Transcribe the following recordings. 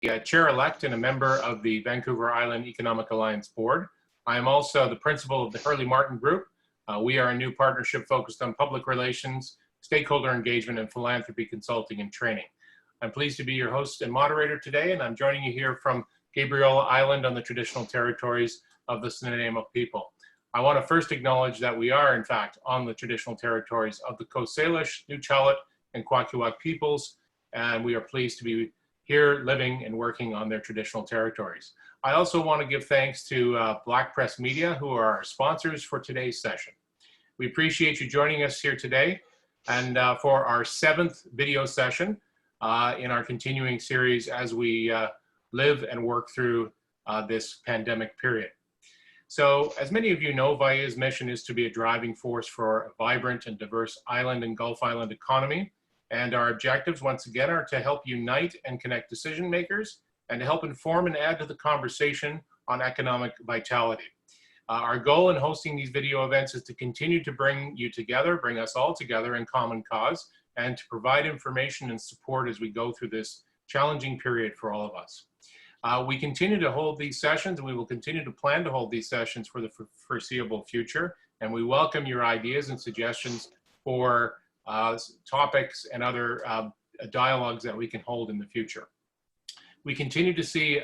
Chair-elect and a member of the Vancouver Island Economic Alliance Board. I am also the principal of the Hurley Martin Group. We are a new partnership focused on public relations, stakeholder engagement, and philanthropy consulting and training. I'm pleased to be your host and moderator today, and I'm joining you here from Gabriola Island on the traditional territories of the Snuneymuxw people. I want to first acknowledge that we are, in fact, on the traditional territories of the Coast Salish, Nuu-Chulut, and Kwakiutl peoples, and we are pleased to be here living and working on their traditional territories. I also want to give thanks to Black Press Media, who are our sponsors for today's session. We appreciate you joining us here today and for our 7th video session in our continuing series as we live and work through this pandemic period. So, as many of you know, VIEA's mission is to be a driving force for a vibrant and diverse island and Gulf Island economy. And our objectives, once again, are to help unite and connect decision makers and to help inform and add to the conversation on economic vitality. Our goal in hosting these video events is to continue to bring you together, bring us all together in common cause, and to provide information and support as we go through this challenging period for all of us. We continue to hold these sessions, and we will continue to plan to hold these sessions for the foreseeable future. And we welcome your ideas and suggestions for topics and other dialogues that we can hold in the future. We continue to see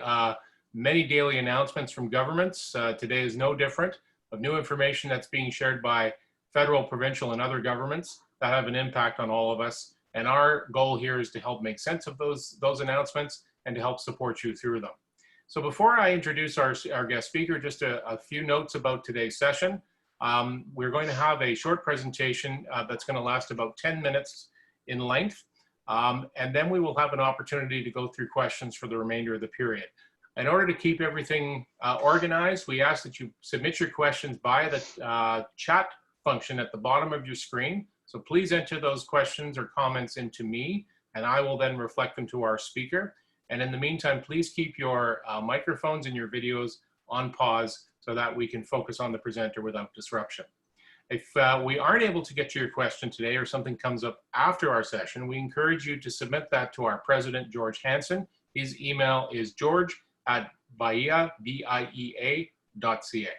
many daily announcements from governments. Today is no different, of new information that's being shared by federal, provincial, and other governments that have an impact on all of us. And our goal here is to help make sense of those announcements and to help support you through them. So before I introduce our guest speaker, just a few notes about today's session. We're going to have a short presentation that's going to last about 10 minutes in length. And then we will have an opportunity to go through questions for the remainder of the period. In order to keep everything organized, we ask that you submit your questions via the chat function at the bottom of your screen. So please enter those questions or comments into me, and I will then reflect them to our speaker. And in the meantime, please keep your microphones and your videos on pause so that we can focus on the presenter without disruption. If we aren't able to get to your question today or something comes up after our session, we encourage you to submit that to our president, George Hansen. His email is george@viea.ca.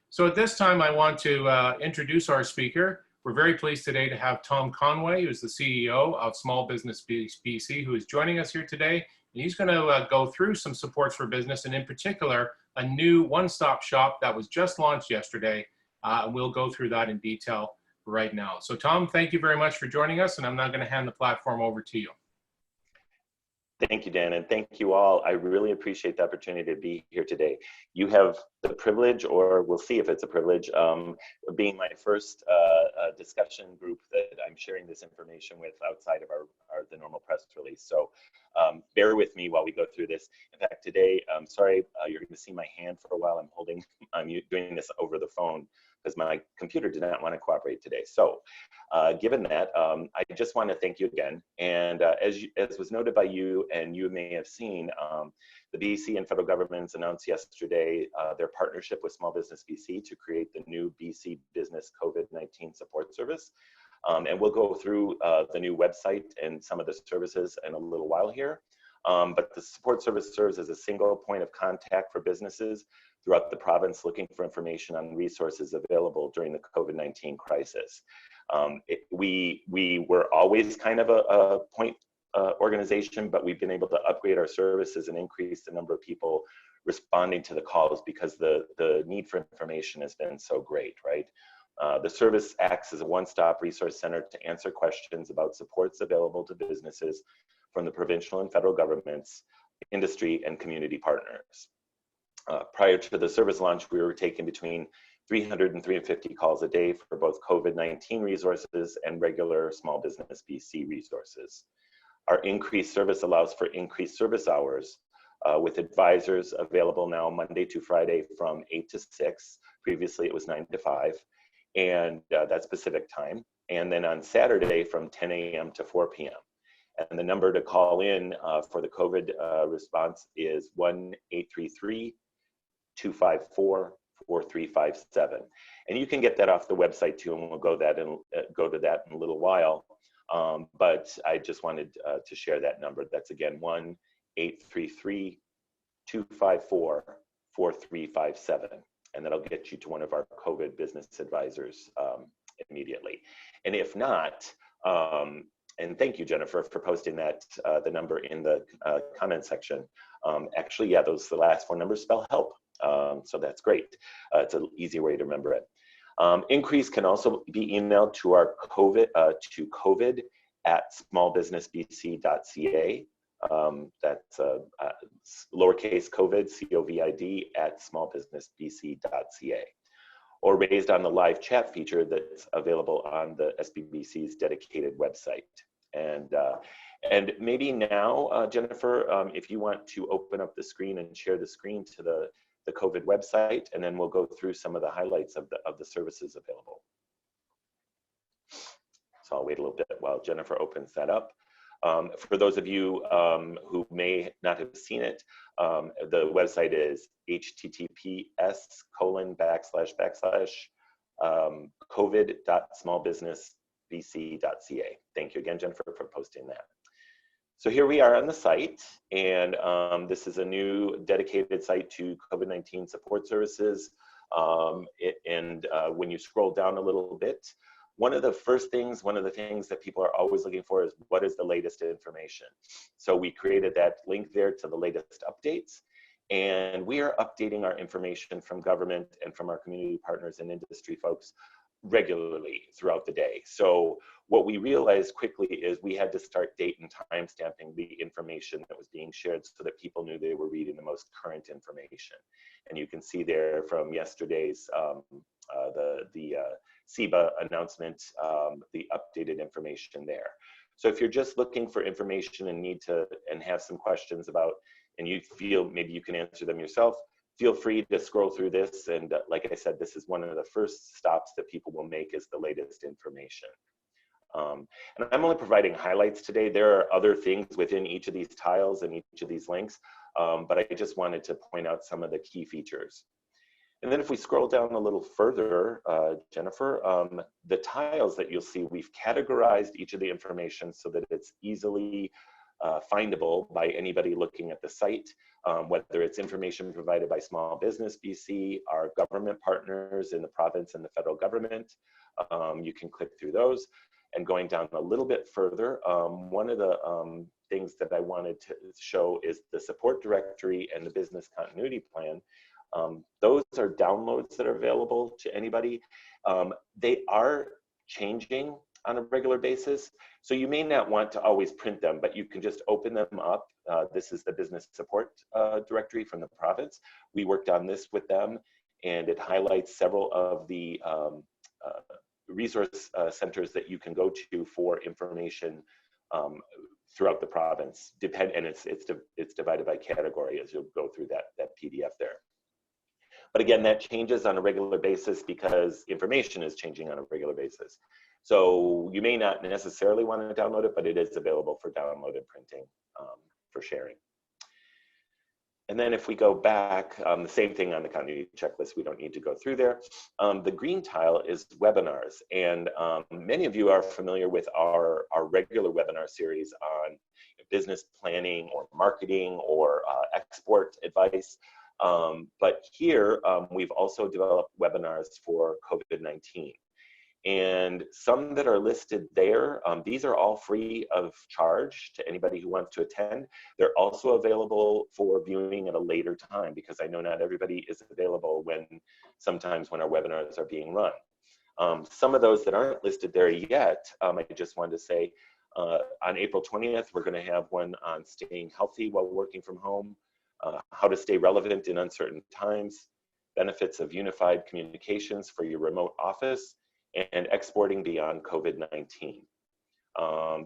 So at this time, I want to introduce our speaker. We're very pleased today to have Tom Conway, who's the CEO of Small Business BC, who is joining us here today. And he's going to go through some supports for business, and in particular, a new one-stop shop that was just launched yesterday. We'll go through that in detail right now. So Tom, thank you very much for joining us, and I'm now going to hand the platform over to you. Thank you, Dan, and thank you all. I really appreciate the opportunity to be here today. You have the privilege, or we'll see if it's a privilege, of being my first discussion group that I'm sharing this information with outside of the normal press release. So bear with me while we go through this. In fact, today, sorry, you're going to see my hand for a while. I'm doing this over the phone because my computer did not want to cooperate today. So given that, I just want to thank you again. And as was noted by you, and you may have seen, the BC and federal governments announced yesterday their partnership with Small Business BC to create the new BC Business COVID-19 Support Service. And we'll go through the new website and some of the services in a little while here. But the support service serves as a single point of contact for businesses throughout the province looking for information on resources available during the COVID-19 crisis. We were always kind of a point organization, but we've been able to upgrade our services and increase the number of people responding to the calls because the need for information has been so great, right? The service acts as a one-stop resource center to answer questions about supports available to businesses from the provincial and federal governments, industry, and community partners. Prior to the service launch, we were taking between 300 and 350 calls a day for both COVID-19 resources and regular Small Business BC resources. Our increased service allows for increased service hours with advisors available now Monday to Friday from 8 to 6. Previously, it was 9 to 5, and that's Pacific time. And then on Saturday from 10 a.m. to 4 p.m. And the number to call in for the COVID response is 1-833-254-4357. And you can get that off the website too, and we'll go to that in a little while. But I just wanted to share that number. That's again 833-254-4357. And that'll get you to one of our COVID business advisors immediately. And if not, and thank you, Jennifer, for posting that, the number in the comment section. Actually, yeah, the last four numbers spell help. So that's great. It's an easy way to remember it. Inquiries can also be emailed to our covid@smallbusinessbc.ca. That's lowercase COVID, COVID, @smallbusinessbc.ca. Or raised on the live chat feature that's available on the SBBC's dedicated website. And maybe now, Jennifer, if you want to open up the screen and share the screen to the COVID website, and then we'll go through some of the highlights of the services available. So I'll wait a little bit while Jennifer opens that up. For those of you who may not have seen it, the website is https://covid.smallbusinessbc.ca. Thank you again, Jennifer, for posting that. So here we are on the site, and this is a new dedicated site to COVID-19 support services. When you scroll down a little bit, one of the things that people are always looking for is what is the latest information. So we created that link there to the latest updates, and we are updating our information from government and from our community partners and industry folks regularly throughout the day. So what we realized quickly is we had to start date and time stamping the information that was being shared so that people knew they were reading the most current information. And you can see there from yesterday's the CEBA announcement, the updated information there. So if you're just looking for information and have some questions about, and you feel maybe you can answer them yourself, feel free to scroll through this. And like I said, this is one of the first stops that people will make, is the latest information. And I'm only providing highlights today. There are other things within each of these tiles and each of these links, but I just wanted to point out some of the key features. And then if we scroll down a little further, Jennifer, the tiles that you'll see, we've categorized each of the information so that it's easily findable by anybody looking at the site, whether it's information provided by Small Business BC, our government partners in the province and the federal government. You can click through those. And going down a little bit further, one of the things that I wanted to show is the support directory and the business continuity plan. Those are downloads that are available to anybody. They are changing on a regular basis, so you may not want to always print them, but you can just open them up. This is the business support directory from the province. We worked on this with them, and it highlights several of the resource centers that you can go to for information throughout the province. And it's divided by category as you'll go through that PDF there. But again, that changes on a regular basis because information is changing on a regular basis. So you may not necessarily want to download it, but it is available for download and printing for sharing. And then if we go back, the same thing on the continuity checklist, we don't need to go through there. The green tile is webinars. And many of you are familiar with our regular webinar series on business planning or marketing or export advice. But here, we've also developed webinars for COVID-19. And some that are listed there, these are all free of charge to anybody who wants to attend. They're also available for viewing at a later time because I know not everybody is available sometimes when our webinars are being run. Some of those that aren't listed there yet, I just wanted to say, on April 20th, we're going to have one on staying healthy while working from home, how to stay relevant in uncertain times, benefits of unified communications for your remote office, and exporting beyond COVID-19.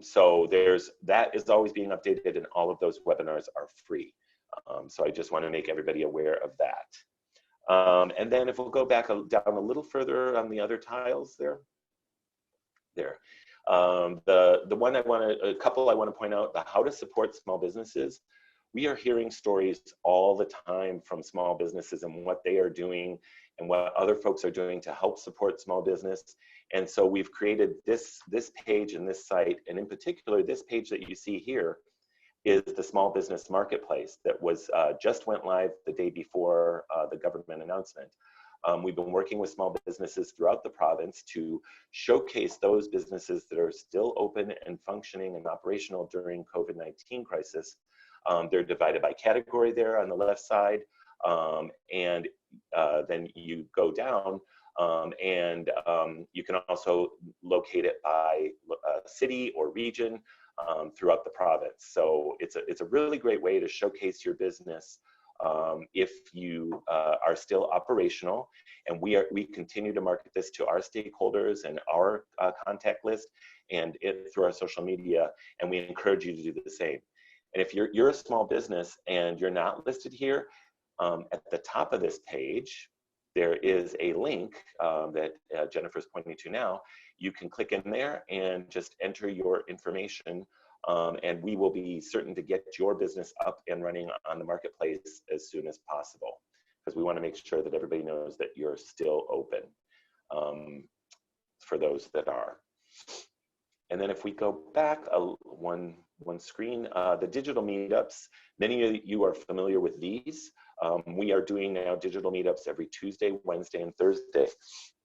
So that is always being updated, and all of those webinars are free. So I just want to make everybody aware of that. And then if we'll go back down a little further on the other tiles there. A couple I want to point out, the how to support small businesses. We are hearing stories all the time from small businesses and what they are doing and what other folks are doing to help support small business. And so we've created this page and this site, and in particular, this page that you see here is the small business marketplace that was just went live the day before the government announcement. We've been working with small businesses throughout the province to showcase those businesses that are still open and functioning and operational during COVID-19 crisis. They're divided by category there on the left side, and then you go down and you can also locate it by city or region throughout the province. So it's a really great way to showcase your business if you are still operational, and we continue to market this to our stakeholders and our contact list and through our social media, and we encourage you to do the same. And if you're a small business and you're not listed here, at the top of this page, there is a link that Jennifer's pointing to now. You can click in there and just enter your information, and we will be certain to get your business up and running on the marketplace as soon as possible, because we want to make sure that everybody knows that you're still open for those that are. And then if we go back one screen, the digital meetups, many of you are familiar with these. We are doing now digital meetups every Tuesday, Wednesday, and Thursday.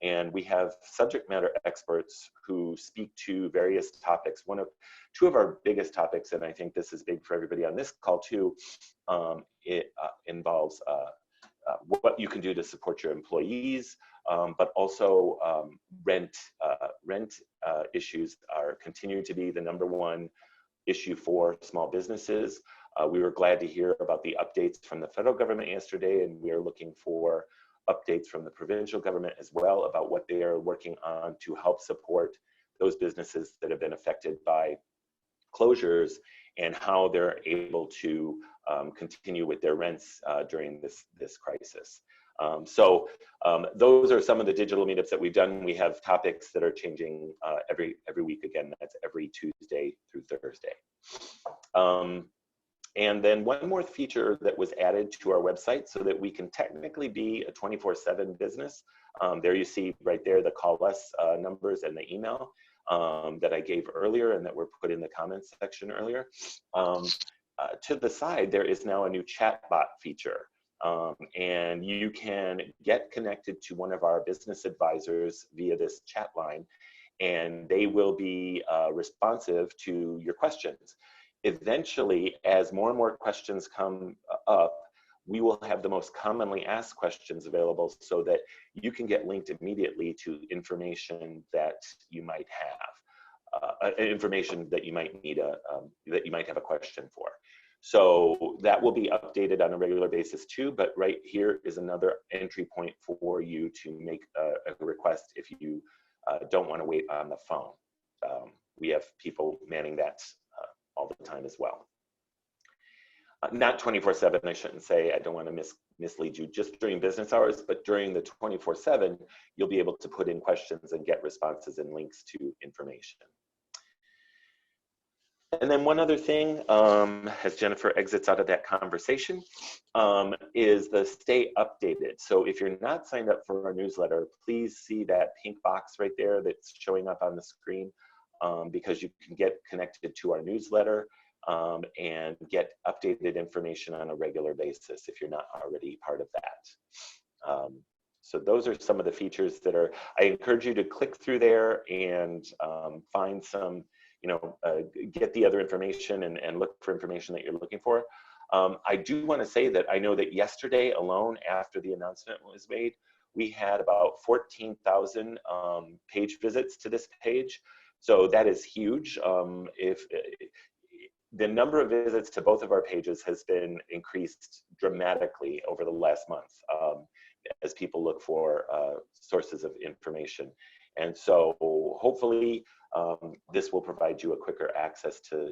And we have subject matter experts who speak to various topics. Two of our biggest topics, and I think this is big for everybody on this call too, it involves what you can do to support your employees, but also rent issues are continuing to be the #1 issue for small businesses. We were glad to hear about the updates from the federal government yesterday, and we are looking for updates from the provincial government as well about what they are working on to help support those businesses that have been affected by closures and how they're able to continue with their rents during this crisis. So those are some of the digital meetups that we've done. We have topics that are changing every week. Again, that's every Tuesday through Thursday. And then one more feature that was added to our website so that we can technically be a 24/7 business. There you see right there the call us numbers and the email that I gave earlier and that were put in the comments section earlier. To the side, there is now a new chatbot feature. And you can get connected to one of our business advisors via this chat line, and they will be responsive to your questions. Eventually, as more and more questions come up, we will have the most commonly asked questions available so that you can get linked immediately to information that you might have, information that you might need that you might have a question for. So that will be updated on a regular basis too, but right here is another entry point for you to make a request if you don't want to wait on the phone. We have people manning that all the time as well. Not 24/7, I shouldn't say, I don't want to mislead you, just during business hours, but during the 24/7, you'll be able to put in questions and get responses and links to information. And then one other thing, as Jennifer exits out of that conversation, is the stay updated. So if you're not signed up for our newsletter, please see that pink box right there that's showing up on the screen, because you can get connected to our newsletter and get updated information on a regular basis if you're not already part of that. So those are some of the features that are, I encourage you to click through there and find some, get the other information and look for information that you're looking for. I do want to say that I know that yesterday alone, after the announcement was made, we had about 14,000 page visits to this page. So that is huge. The number of visits to both of our pages has been increased dramatically over the last month as people look for sources of information. And so hopefully this will provide you a quicker access to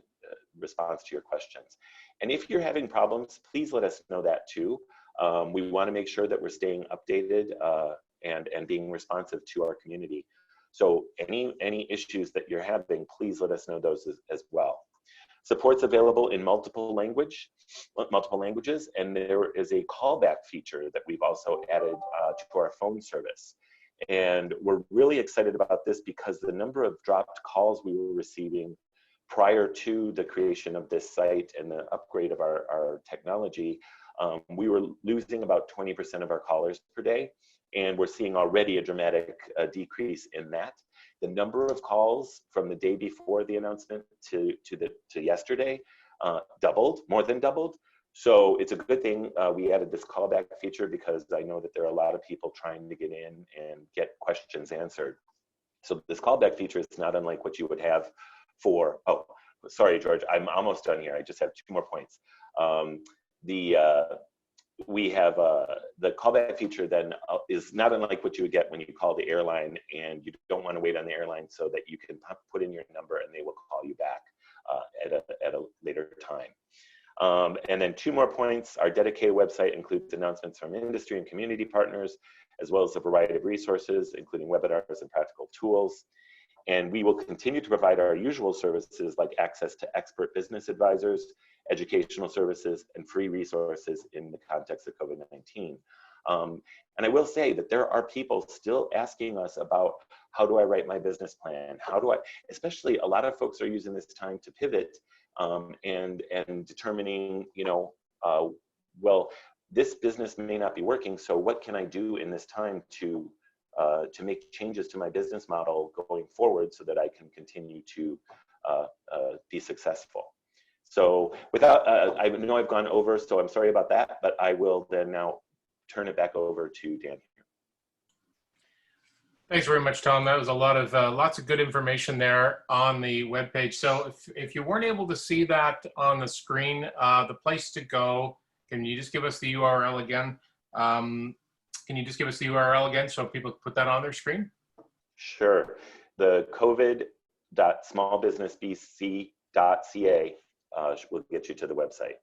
response to your questions. And if you're having problems, please let us know that too. We want to make sure that we're staying updated and being responsive to our community. So any issues that you're having, please let us know those as well. Support's available in multiple languages, and there is a callback feature that we've also added to our phone service. And we're really excited about this because the number of dropped calls we were receiving prior to the creation of this site and the upgrade of our technology, we were losing about 20% of our callers per day. And we're seeing already a dramatic decrease in that. The number of calls from the day before the announcement to yesterday doubled, more than doubled. So it's a good thing we added this callback feature, because I know that there are a lot of people trying to get in and get questions answered. So this callback feature is not unlike what you would have for, oh, sorry, George, I'm almost done here. I just have 2 more points. We have the callback feature then is not unlike what you would get when you call the airline and you don't want to wait on the airline, so that you can put in your number and they will call you back at a later time. And then 2 more points. Our dedicated website includes announcements from industry and community partners, as well as a variety of resources, including webinars and practical tools. And we will continue to provide our usual services like access to expert business advisors, educational services, and free resources in the context of COVID-19. And I will say that there are people still asking us about, how do I write my business plan? How do I, especially a lot of folks are using this time to pivot and determining, you know, well, this business may not be working, so what can I do in this time to make changes to my business model going forward so that I can continue to be successful. So without, I know I've gone over, so I'm sorry about that, but I will then now turn it back over to Dan. Thanks very much, Tom. That was a lot of lots of good information there on the webpage. So if you weren't able to see that on the screen, the place to go, can you just give us the URL again? Can you just give us the URL again so people can put that on their screen? Sure. The covid.smallbusinessbc.ca will get you to the website.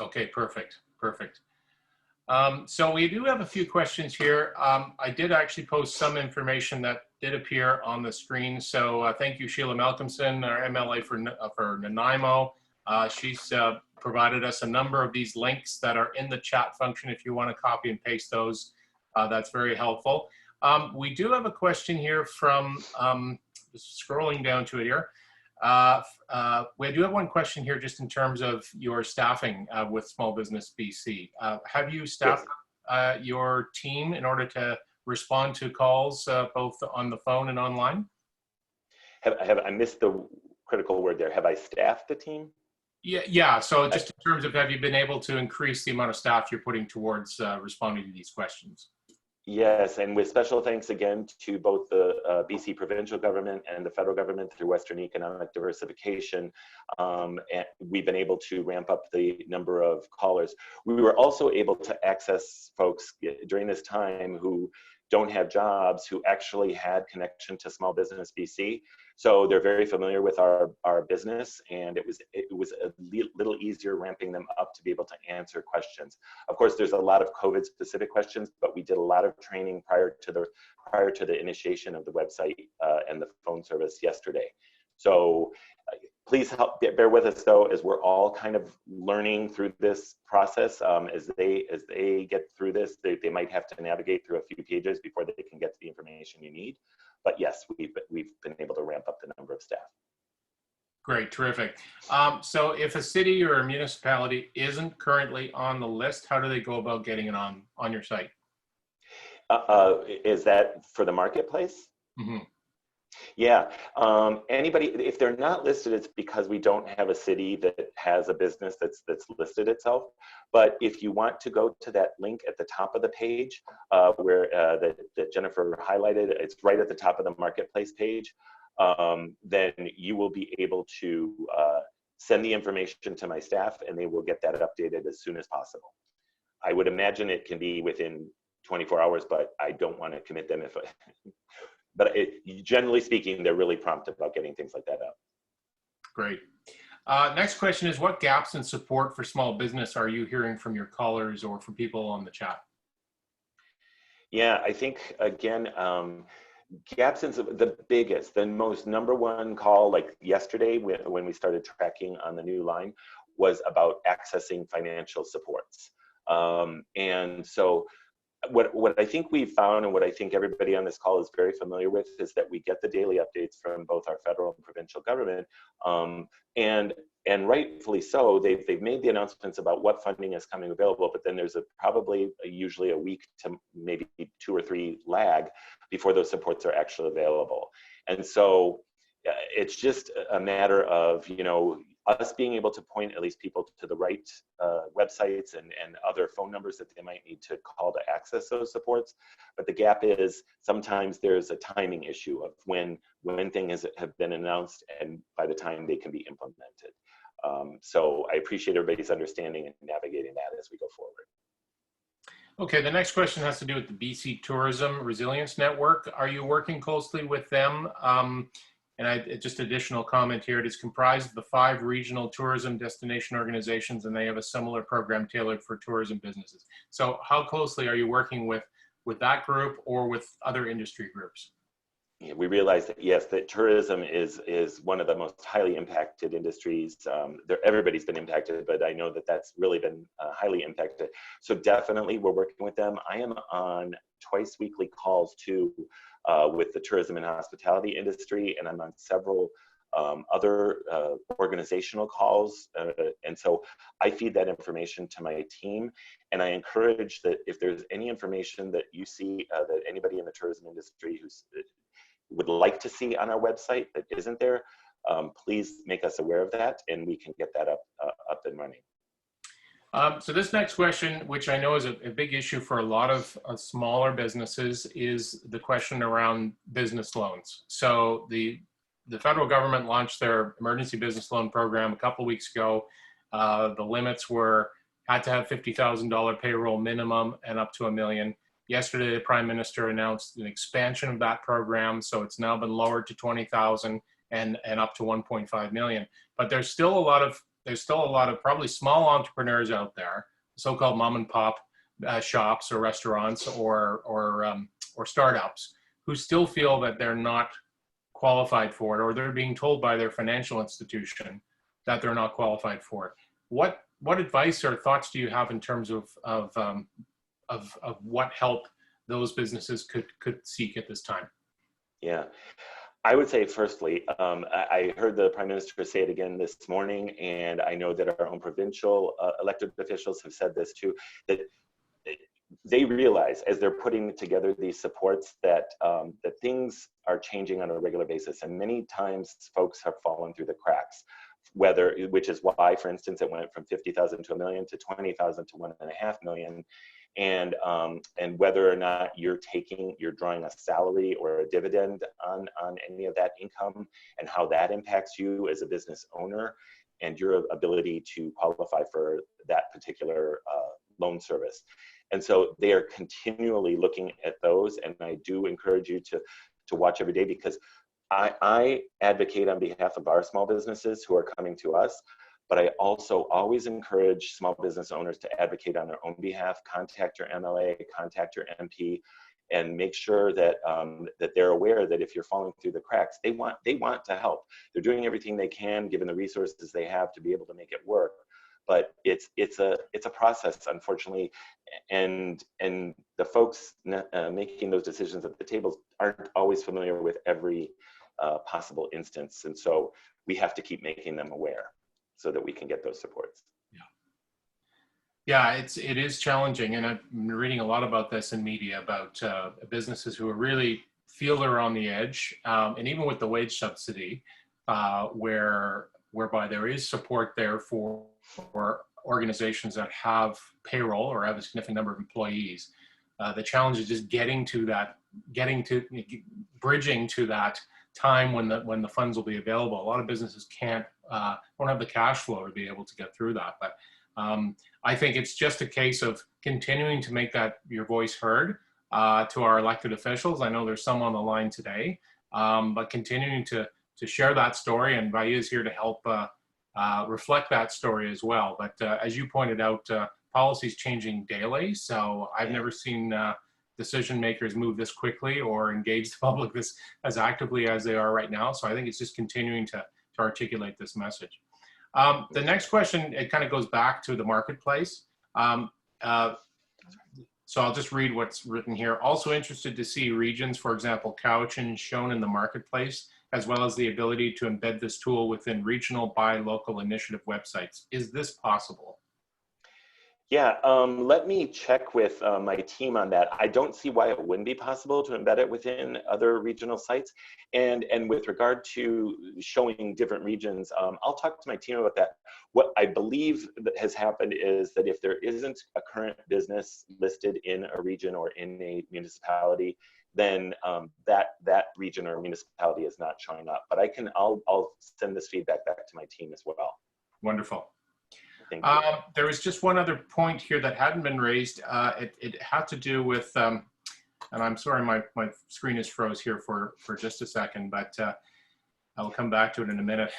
Okay, perfect, perfect. So we do have a few questions here. I did actually post some information that did appear on the screen. So thank you, Sheila Malcolmson, our MLA for Nanaimo. She's provided us a number of these links that are in the chat function if you want to copy and paste those. That's very helpful. We do have a question here from, just scrolling down to it here. We do have one question here just in terms of your staffing with Small Business BC. Have you staffed your team in order to respond to calls both on the phone and online? I missed the critical word there. Have I staffed the team? Yeah. So just in terms of, have you been able to increase the amount of staff you're putting towards responding to these questions? Yes, and with special thanks again to both the BC provincial government and the federal government through Western Economic Diversification, and we've been able to ramp up the number of callers. We were also able to access folks during this time who don't have jobs, who actually had connection to Small Business BC. So they're very familiar with our business, and it was a little easier ramping them up to be able to answer questions. Of course, there's a lot of COVID specific questions, but we did a lot of training prior to the initiation of the website and the phone service yesterday. So please bear with us though, as we're all kind of learning through this process. As they get through this, they might have to navigate through a few pages before they can get to the information you need. But yes, we've been able to ramp up the number of staff. Great, terrific. So if a city or a municipality isn't currently on the list, how do they go about getting it on your site? Is that for the marketplace? Mm-hmm. Yeah, anybody, if they're not listed, it's because we don't have a city that has a business that's listed itself. But if you want to go to that link at the top of the page where that Jennifer highlighted, it's right at the top of the marketplace page, then you will be able to send the information to my staff and they will get that updated as soon as possible. I would imagine it can be within 24 hours, but I don't want to commit them if but generally speaking, they're really prompt about getting things like that out. Great. Next question is, what gaps in support for small business are you hearing from your callers or from people on the chat? Yeah, I think, again, gaps in the most #1 call, like yesterday when we started tracking on the new line, was about accessing financial supports. And so what I think we've found, and what I think everybody on this call is very familiar with, is that we get the daily updates from both our federal and provincial government, and rightfully so. They've made the announcements about what funding is coming available, but then there's usually a week to maybe 2 or 3 lag before those supports are actually available. And so it's just a matter of, you know, us being able to point at least people to the right websites and other phone numbers that they might need to call to access those supports. But the gap is sometimes there's a timing issue of when things have been announced and by the time they can be implemented. So I appreciate everybody's understanding and navigating that as we go forward. Okay, the next question has to do with the BC Tourism Resilience Network. Are you working closely with them? And just additional comment here, it is comprised of the 5 regional tourism destination organizations, and they have a similar program tailored for tourism businesses. So how closely are you working with that group or with other industry groups? Yeah, we realize that, yes, that tourism is one of the most highly impacted industries. Everybody's been impacted, but I know that that's really been highly impacted. So definitely we're working with them. I am on twice weekly calls too with the tourism and hospitality industry, and I'm on several other organizational calls. And so I feed that information to my team, and I encourage that if there's any information that you see that anybody in the tourism industry would like to see on our website that isn't there, please make us aware of that, and we can get that up and running. So this next question, which I know is a big issue for a lot of smaller businesses, is the question around business loans. So the federal government launched their emergency business loan program a couple of weeks ago. The limits had to have $50,000 payroll minimum and up to $1 million. Yesterday, the Prime Minister announced an expansion of that program, so it's now been lowered to $20,000 and up to $1.5 million. But there's still a lot of probably small entrepreneurs out there, so-called mom and pop shops or restaurants or startups, who still feel that they're not qualified for it, or they're being told by their financial institution that they're not qualified for it. What advice or thoughts do you have in terms of what help those businesses could seek at this time? Yeah, I would say firstly, I heard the Prime Minister say it again this morning, and I know that our own provincial elected officials have said this too, that they realize as they're putting together these supports that things are changing on a regular basis, and many times folks have fallen through the cracks. Which is why, for instance, it went from 50,000 to $1 million to 20,000 to $1.5 million. And whether or not you're drawing a salary or a dividend on any of that income, and how that impacts you as a business owner and your ability to qualify for that particular loan service. And so they are continually looking at those, and I do encourage you to watch every day, because I advocate on behalf of our small businesses who are coming to us. But I also always encourage small business owners to advocate on their own behalf. Contact your MLA, contact your MP, and make sure that that they're aware that if you're falling through the cracks, they want to help. They're doing everything they can, given the resources they have, to be able to make it work. But it's a process, unfortunately, and the folks making those decisions at the tables aren't always familiar with every possible instance, and so we have to keep making them aware, so that we can get those supports. Yeah, it is challenging, and I've been reading a lot about this in media about businesses who really feel they're on the edge, and even with the wage subsidy, whereby there is support there for organizations that have payroll or have a significant number of employees. The challenge is just bridging to that time when the funds will be available. A lot of businesses don't have the cash flow to be able to get through that. But I think it's just a case of continuing to make your voice heard to our elected officials. I know there's some on the line today, but continuing to share that story, and VIEA is here to help reflect that story as well. But as you pointed out, policy is changing daily, so I've never seen decision makers move this quickly or engage the public as actively as they are right now. So I think it's just continuing to articulate this message. The next question, it kind of goes back to the marketplace. So I'll just read what's written here. Also interested to see regions, for example, Cowichan shown in the marketplace, as well as the ability to embed this tool within regional buy local initiative websites. Is this possible? Yeah, let me check with my team on that. I don't see why it wouldn't be possible to embed it within other regional sites. And with regard to showing different regions, I'll talk to my team about that. What I believe that has happened is that if there isn't a current business listed in a region or in a municipality, then that region or municipality is not showing up. But I'll send this feedback back to my team as well. Wonderful. Thank you. There was just one other point here that hadn't been raised. It had to do with, and I'm sorry, my screen is froze here for just a second, but I will come back to it in a minute.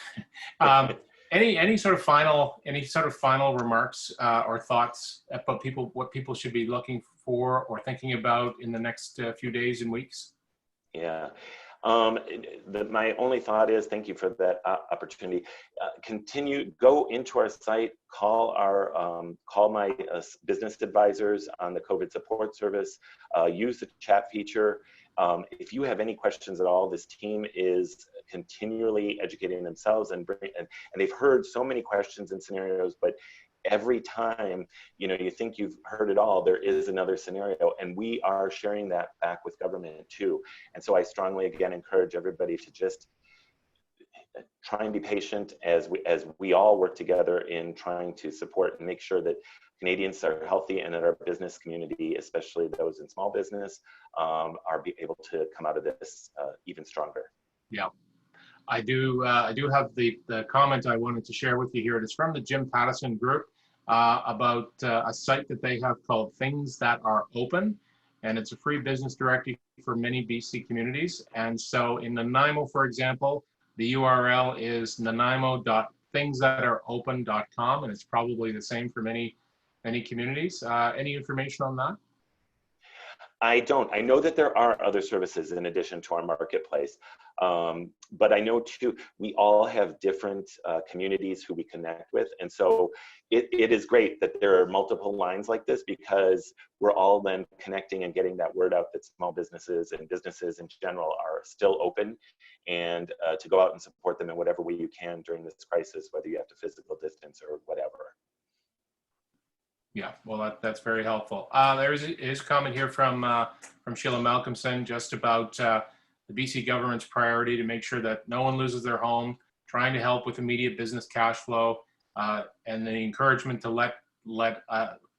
Any sort of final remarks or thoughts about what people should be looking for or thinking about in the next few days and weeks? Yeah. My only thought is, thank you for that opportunity. Go into our site, call my business advisors on the COVID support service, use the chat feature. If you have any questions at all, this team is continually educating themselves and they've heard so many questions and scenarios, but every time, you think you've heard it all, there is another scenario, and we are sharing that back with government too. And so I strongly, again, encourage everybody to just try and be patient as we all work together in trying to support and make sure that Canadians are healthy and that our business community, especially those in small business, are able to come out of this even stronger. Yeah. I do have the comment I wanted to share with you here. It is from the Jim Pattison group about a site that they have called Things That Are Open, and it's a free business directory for many BC communities. And so in Nanaimo, for example, the URL is nanaimo.thingsthatAreOpen.com, and it's probably the same for many communities. Any information on that? I don't. I know that there are other services in addition to our marketplace, but I know too, we all have different communities who we connect with. And so it is great that there are multiple lines like this, because we're all then connecting and getting that word out that small businesses and businesses in general are still open, and to go out and support them in whatever way you can during this crisis, whether you have to physical distance or whatever. Yeah, well, that's very helpful. There is a comment here from Sheila Malcolmson just about the BC government's priority to make sure that no one loses their home, trying to help with immediate business cash flow, and the encouragement to let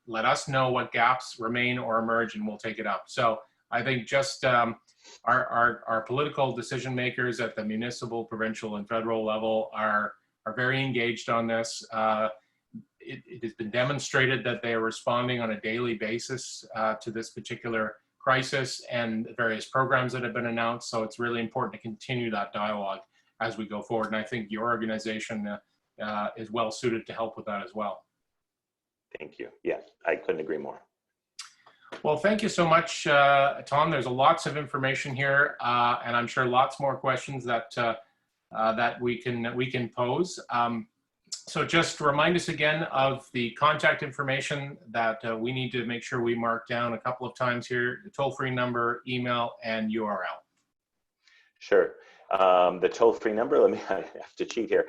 us know what gaps remain or emerge, and we'll take it up. So I think just our political decision makers at the municipal, provincial, and federal level are very engaged on this. It has been demonstrated that they are responding on a daily basis to this particular crisis and various programs that have been announced. So it's really important to continue that dialogue as we go forward. And I think your organization is well suited to help with that as well. Thank you. Yeah, I couldn't agree more. Well, thank you so much, Tom. There's lots of information here, and I'm sure lots more questions that we can pose. So just remind us again of the contact information that we need to make sure we mark down a couple of times here: the toll-free number, email, and URL. Sure. The toll-free number, I have to cheat here,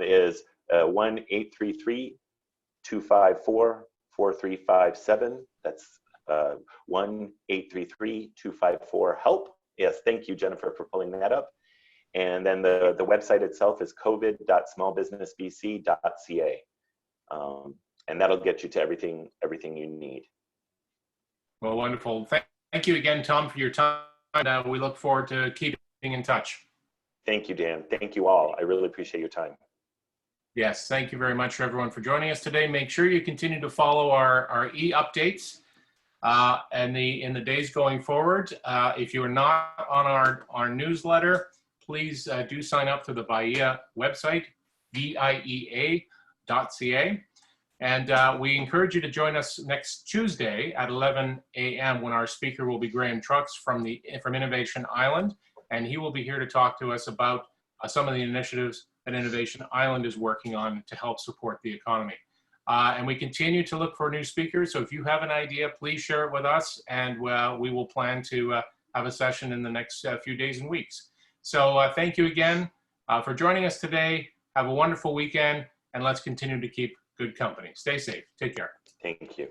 is 1-833-254-4357. That's 1-833-254-HELP. Yes, thank you, Jennifer, for pulling that up. And then the website itself is covid.smallbusinessbc.ca. And that'll get you to everything you need. Well, wonderful. Thank you again, Tom, for your time. We look forward to keeping in touch. Thank you, Dan. Thank you all. I really appreciate your time. Yes, thank you very much, everyone, for joining us today. Make sure you continue to follow our e-updates and in the days going forward. If you are not on our newsletter, please do sign up to the VIEA website, VIEA.ca. And we encourage you to join us next Tuesday at 11 a.m. when our speaker will be Graham Trucks from Innovation Island. And he will be here to talk to us about some of the initiatives that Innovation Island is working on to help support the economy. And we continue to look for new speakers. So if you have an idea, please share it with us, and we will plan to have a session in the next few days and weeks. So thank you again for joining us today. Have a wonderful weekend, and let's continue to keep good company. Stay safe. Take care. Thank you.